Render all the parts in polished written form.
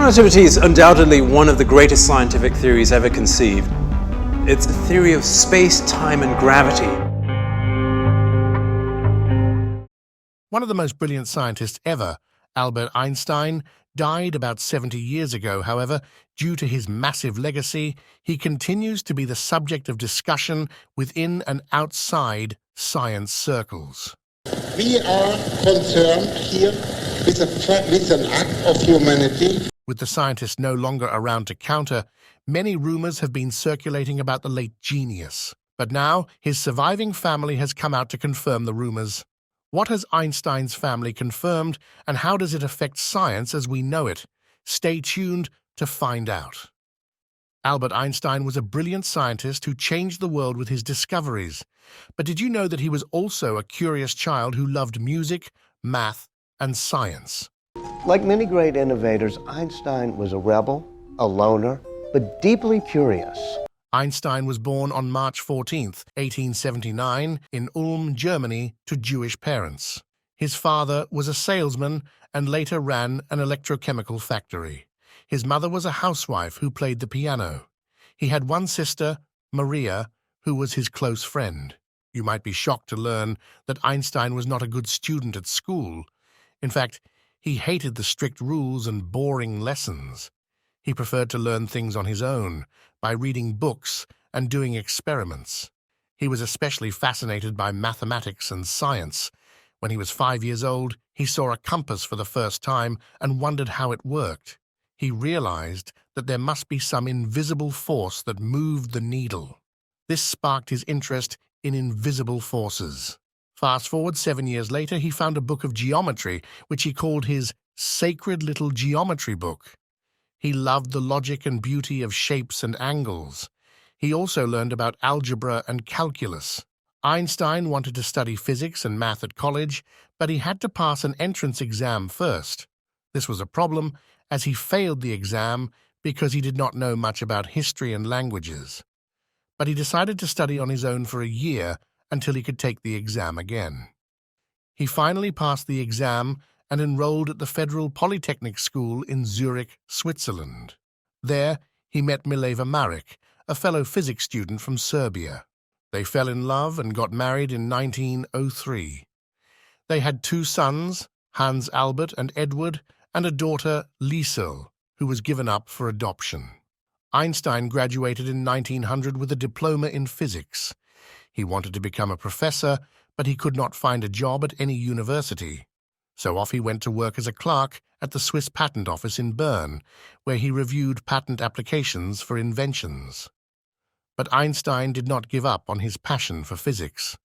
Relativity is undoubtedly one of the greatest scientific theories ever conceived. It's the theory of space, time, and gravity. One of the most brilliant scientists ever, Albert Einstein, died about 70 years ago. However, due to his massive legacy, he continues to be the subject of discussion within and outside science circles. We are concerned here with an act of humanity. With the scientist no longer around to counter, many rumors have been circulating about the late genius. But now, his surviving family has come out to confirm the rumors. What has Einstein's family confirmed, and how does it affect science as we know it? Stay tuned to find out. Albert Einstein was a brilliant scientist who changed the world with his discoveries. But did you know that he was also a curious child who loved music, math, and science? Like many great innovators, Einstein was a rebel, a loner, but deeply curious. Einstein was born on March 14, 1879, in Ulm, Germany, to Jewish parents. His father was a salesman and later ran an electrochemical factory. His mother was a housewife who played the piano. He had one sister, Maria, who was his close friend. You might be shocked to learn that Einstein was not a good student at school. In fact, he hated the strict rules and boring lessons. He preferred to learn things on his own, by reading books and doing experiments. He was especially fascinated by mathematics and science. When he was 5 years old, he saw a compass for the first time and wondered how it worked. He realized that there must be some invisible force that moved the needle. This sparked his interest in invisible forces. Fast forward 7 years later, he found a book of geometry, which he called his sacred little geometry book. He loved the logic and beauty of shapes and angles. He also learned about algebra and calculus. Einstein wanted to study physics and math at college, but he had to pass an entrance exam first. This was a problem, as he failed the exam because he did not know much about history and languages. But he decided to study on his own for a year until he could take the exam again. He finally passed the exam and enrolled at the Federal Polytechnic School in Zurich, Switzerland. There, he met Mileva Maric, a fellow physics student from Serbia. They fell in love and got married in 1903. They had 2 sons, Hans Albert and Edward, and a daughter, Liesel, who was given up for adoption. Einstein graduated in 1900 with a diploma in physics. He wanted to become a professor, but he could not find a job at any university. So off he went to work as a clerk at the Swiss Patent Office in Bern, where he reviewed patent applications for inventions. But Einstein did not give up on his passion for physics.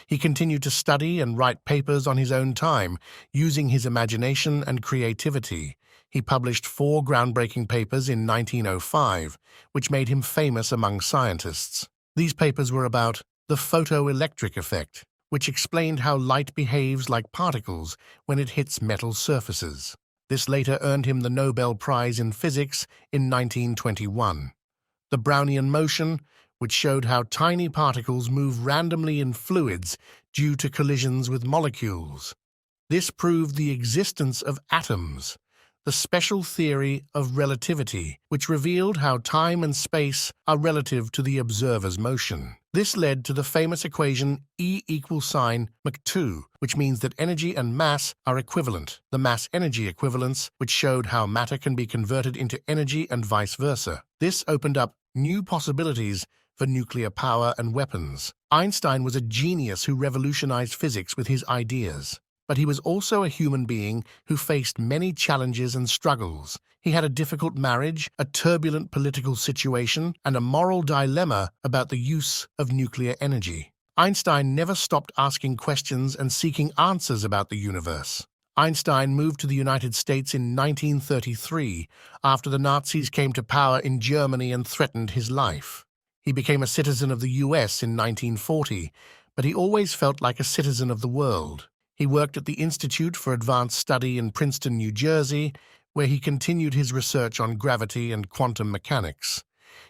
He continued to study and write papers on his own time, using his imagination and creativity. He published 4 groundbreaking papers in 1905, which made him famous among scientists. These papers were about the photoelectric effect, which explained how light behaves like particles when it hits metal surfaces. This later earned him the Nobel Prize in Physics in 1921. The Brownian motion, which showed how tiny particles move randomly in fluids due to collisions with molecules. This proved the existence of atoms. The special theory of relativity, which revealed how time and space are relative to the observer's motion. This led to the famous equation E equals sine mc2, which means that energy and mass are equivalent. The mass-energy equivalence, which showed how matter can be converted into energy and vice versa. This opened up new possibilities for nuclear power and weapons. Einstein was a genius who revolutionized physics with his ideas. But he was also a human being who faced many challenges and struggles. He had a difficult marriage, a turbulent political situation, and a moral dilemma about the use of nuclear energy. Einstein never stopped asking questions and seeking answers about the universe. Einstein moved to the United States in 1933 after the Nazis came to power in Germany and threatened his life. He became a citizen of the US in 1940, but he always felt like a citizen of the world. He worked at the Institute for Advanced Study in Princeton, New Jersey, where he continued his research on gravity and quantum mechanics.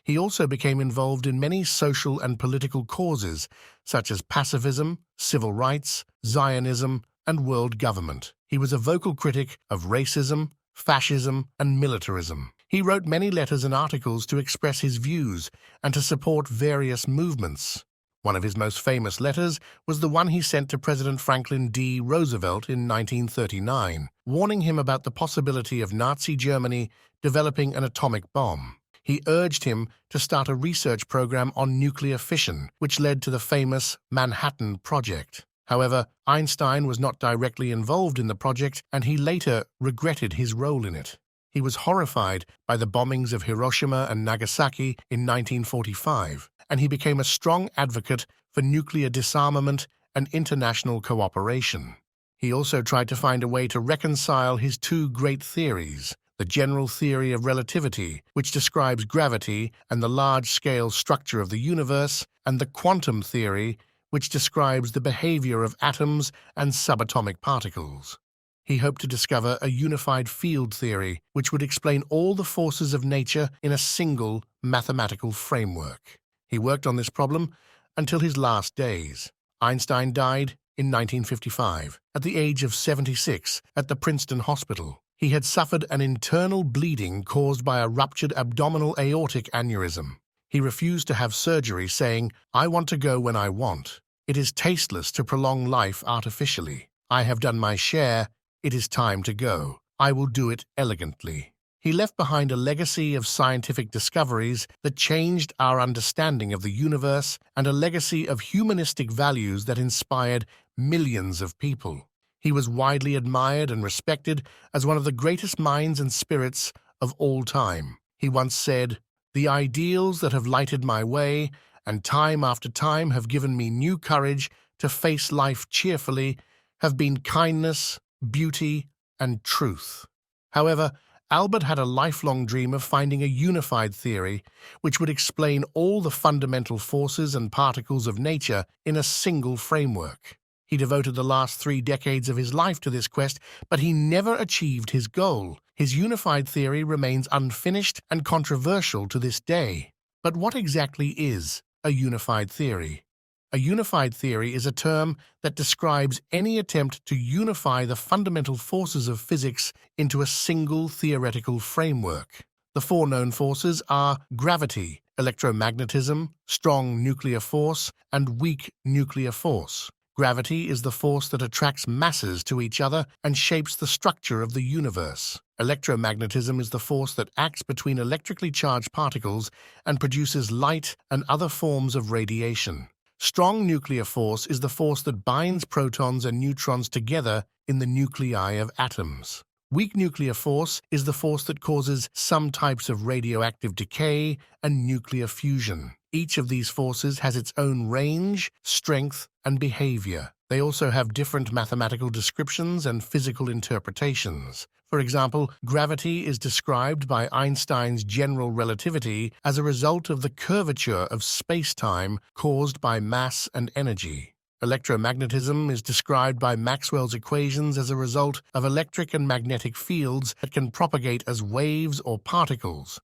He also became involved in many social and political causes, such as pacifism, civil rights, Zionism, and world government. He was a vocal critic of racism, fascism, and militarism. He wrote many letters and articles to express his views and to support various movements. One of his most famous letters was the one he sent to President Franklin D. Roosevelt in 1939, warning him about the possibility of Nazi Germany developing an atomic bomb. He urged him to start a research program on nuclear fission, which led to the famous Manhattan Project. However, Einstein was not directly involved in the project, and he later regretted his role in it. He was horrified by the bombings of Hiroshima and Nagasaki in 1945, and he became a strong advocate for nuclear disarmament and international cooperation. He also tried to find a way to reconcile his two great theories, the general theory of relativity, which describes gravity and the large-scale structure of the universe, and the quantum theory, which describes the behavior of atoms and subatomic particles. He hoped to discover a unified field theory, which would explain all the forces of nature in a single mathematical framework. He worked on this problem until his last days. Einstein died in 1955, at the age of 76, at the Princeton Hospital. He had suffered an internal bleeding caused by a ruptured abdominal aortic aneurysm. He refused to have surgery, saying, "I want to go when I want. It is tasteless to prolong life artificially. I have done my share. It is time to go. I will do it elegantly." He left behind a legacy of scientific discoveries that changed our understanding of the universe and a legacy of humanistic values that inspired millions of people. He was widely admired and respected as one of the greatest minds and spirits of all time. He once said, "The ideals that have lighted my way and time after time have given me new courage to face life cheerfully have been kindness, beauty, and truth." However, Albert had a lifelong dream of finding a unified theory which would explain all the fundamental forces and particles of nature in a single framework. He devoted the last 3 decades of his life to this quest, but he never achieved his goal. His unified theory remains unfinished and controversial to this day. But what exactly is a unified theory? A unified theory is a term that describes any attempt to unify the fundamental forces of physics into a single theoretical framework. The 4 known forces are gravity, electromagnetism, strong nuclear force, and weak nuclear force. Gravity is the force that attracts masses to each other and shapes the structure of the universe. Electromagnetism is the force that acts between electrically charged particles and produces light and other forms of radiation. Strong nuclear force is the force that binds protons and neutrons together in the nuclei of atoms. Weak nuclear force is the force that causes some types of radioactive decay and nuclear fusion. Each of these forces has its own range, strength, and behavior. They also have different mathematical descriptions and physical interpretations. For example, gravity is described by Einstein's general relativity as a result of the curvature of space-time caused by mass and energy. Electromagnetism is described by Maxwell's equations as a result of electric and magnetic fields that can propagate as waves or particles.